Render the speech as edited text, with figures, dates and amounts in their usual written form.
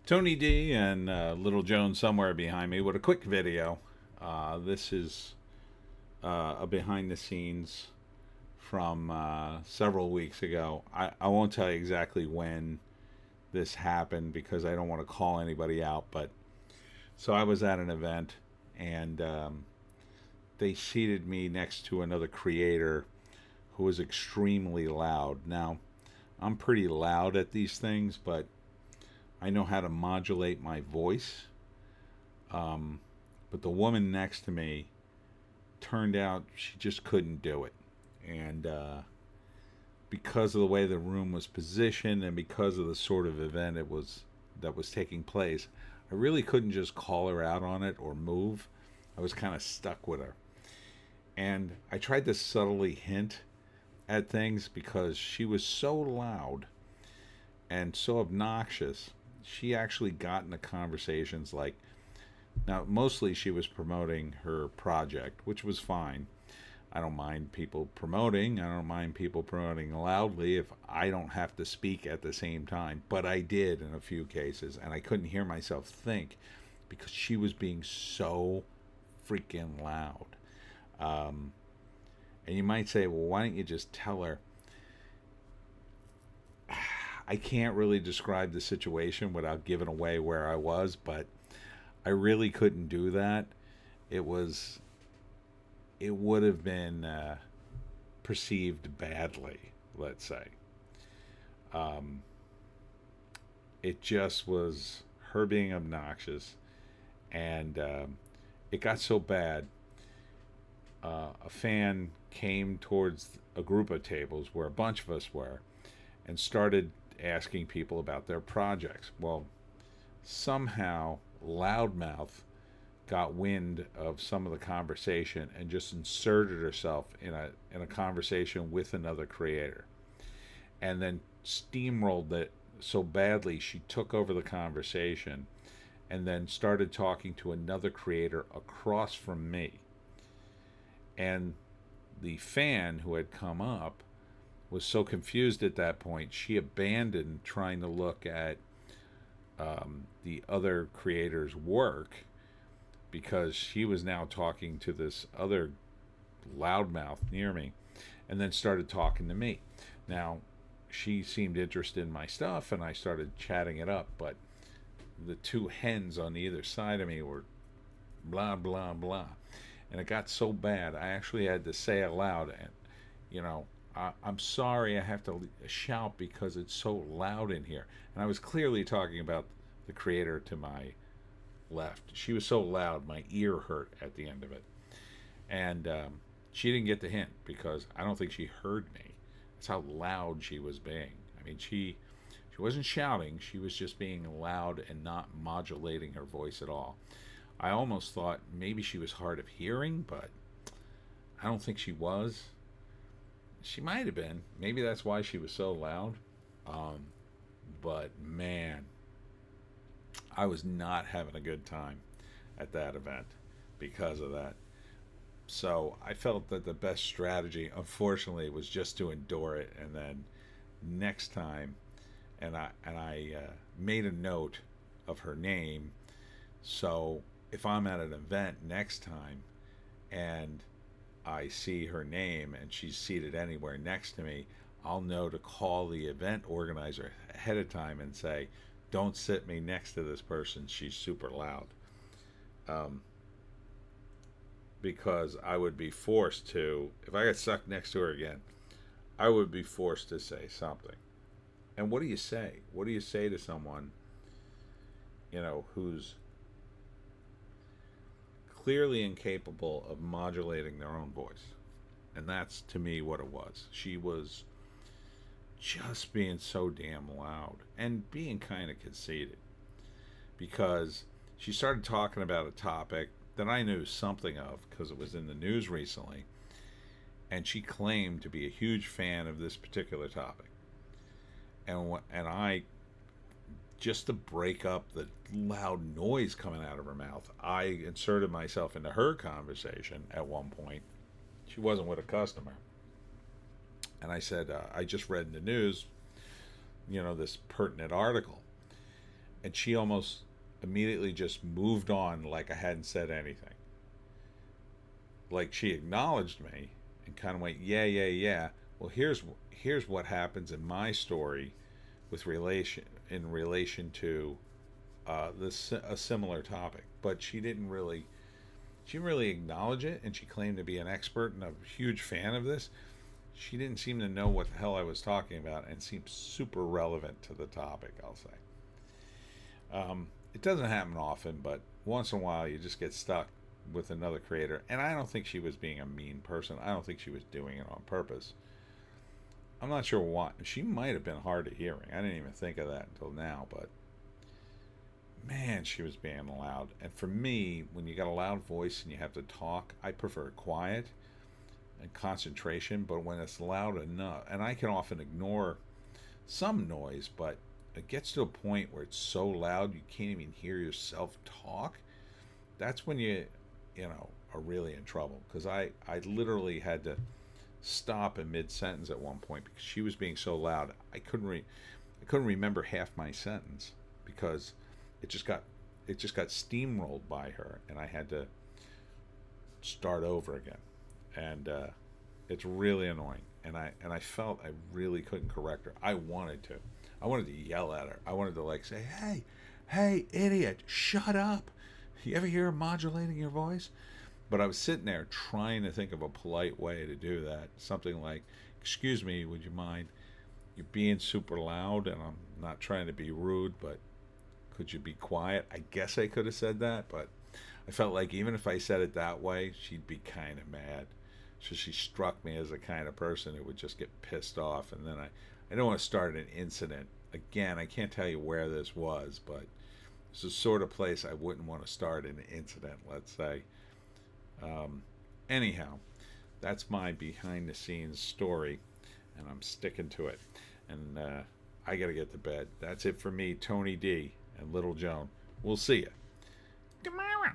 Tony D and Little Joan somewhere behind me with a quick video. This is a behind the scenes from several weeks ago. I won't tell you exactly when this happened because I don't want to call anybody out, but so I was at an event and they seated me next to another creator who was extremely loud. Now, I'm pretty loud at these things, but I know how to modulate my voice. But the woman next to me turned out she just couldn't do it. And because of the way the room was positioned and because of the sort of event it was that was taking place, I really couldn't just call her out on it or move. I was kind of stuck with her. And I tried to subtly hint at things because she was so loud and so obnoxious. She actually got into conversations like, now mostly she was promoting her project, which was fine. I don't mind people promoting. I don't mind people promoting loudly if I don't have to speak at the same time. But I did in a few cases, and I couldn't hear myself think because she was being so freaking loud. And you might say, well, why don't you just tell her? I can't really describe the situation without giving away where I was, but I really couldn't do that. It was, it would have been perceived badly, let's say. Um, it just was her being obnoxious, and it got so bad. A fan came towards a group of tables where a bunch of us were and started asking people about their projects. Well, somehow Loudmouth got wind of some of the conversation and just inserted herself in a conversation with another creator, and then steamrolled it so badly she took over the conversation, and then started talking to another creator across from me. And the fan who had come up was so confused at that point, she abandoned trying to look at the other creator's work because she was now talking to this other loudmouth near me, and then started talking to me. Now, she seemed interested in my stuff, and I started chatting it up, but the two hens on either side of me were blah, blah, blah. And it got so bad, I actually had to say aloud, and, you know, I'm sorry I have to shout because it's so loud in here. And I was clearly talking about the creator to my left. She was so loud, my ear hurt at the end of it. And she didn't get the hint because I don't think she heard me. That's how loud she was being. I mean, she wasn't shouting. She was just being loud and not modulating her voice at all. I almost thought maybe she was hard of hearing, but I don't think she was. She might have been. Maybe that's why she was so loud. But man, I was not having a good time at that event because of that. So I felt that the best strategy, unfortunately, was just to endure it, and then next time, and I made a note of her name, so if I'm at an event next time and I see her name and she's seated anywhere next to me, I'll know to call the event organizer ahead of time and say, don't sit me next to this person. She's super loud. Um, because I would be forced to, if I got stuck next to her again, I would be forced to say something. And what do you say? What do you say to someone, who's clearly incapable of modulating their own voice? And that's, to me, what it was. She was just being so damn loud and being kind of conceited because she started talking about a topic that I knew something of because it was in the news recently, and she claimed to be a huge fan of this particular topic. And I, just to break up the loud noise coming out of her mouth, I inserted myself into her conversation at one point. She wasn't with a customer. And I said, I just read in the news, this pertinent article. And she almost immediately just moved on like I hadn't said anything. Like she acknowledged me and kind of went, yeah, yeah, yeah. Well, here's what happens in my story with relation to this a similar topic. But she didn't really acknowledge it, and she claimed to be an expert and a huge fan of this. She didn't seem to know what the hell I was talking about, and seemed super relevant to the topic, I'll say. It doesn't happen often, but once in a while you just get stuck with another creator. And I don't think she was being a mean person. I don't think she was doing it on purpose. I'm not sure why. She might have been hard of hearing. I didn't even think of that until now, but man, she was being loud. And for me, when you got a loud voice and you have to talk, I prefer quiet and concentration. But when it's loud enough, and I can often ignore some noise, but it gets to a point where it's so loud you can't even hear yourself talk. That's when you know, are really in trouble. Because I literally had to stop in mid sentence at one point because she was being so loud. I couldn't remember half my sentence because it just got it just got steamrolled by her, and I had to start over again. And it's really annoying. And I felt I really couldn't correct her. I wanted to yell at her. I wanted to like say, "Hey, hey, idiot, shut up." You ever hear her modulating your voice? But I was sitting there trying to think of a polite way to do that. Something like, "Excuse me, would you mind? You're being super loud, and I'm not trying to be rude, but could you be quiet?" I guess I could have said that, but I felt like even if I said it that way, she'd be kind of mad. So she struck me as the kind of person who would just get pissed off, and then I don't want to start an incident. Again, I can't tell you where this was, but it's the sort of place I wouldn't want to start an incident, let's say. Um, Anyhow, that's my behind the scenes story, and I'm sticking to it. And I got to get to bed. That's it for me, Tony D and Little Joan. We'll see you tomorrow.